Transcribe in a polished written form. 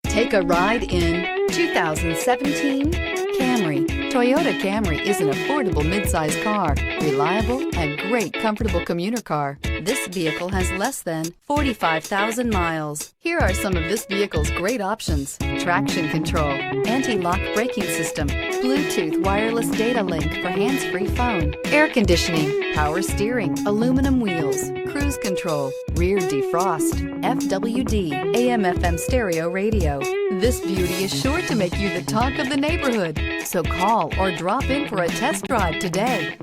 Take a ride in 2017 Camry. Toyota Camry is an affordable midsize car, reliable and great comfortable commuter car. This vehicle has less than 45,000 miles. Here are some of this vehicle's great options: traction control, anti-lock braking system, Bluetooth wireless data link for hands-free phone, air conditioning, power steering, aluminum wheels, cruise control, rear defrost, FWD, AM/FM stereo radio. This beauty is sure to make you the talk of the neighborhood. So call or drop in for a test drive today.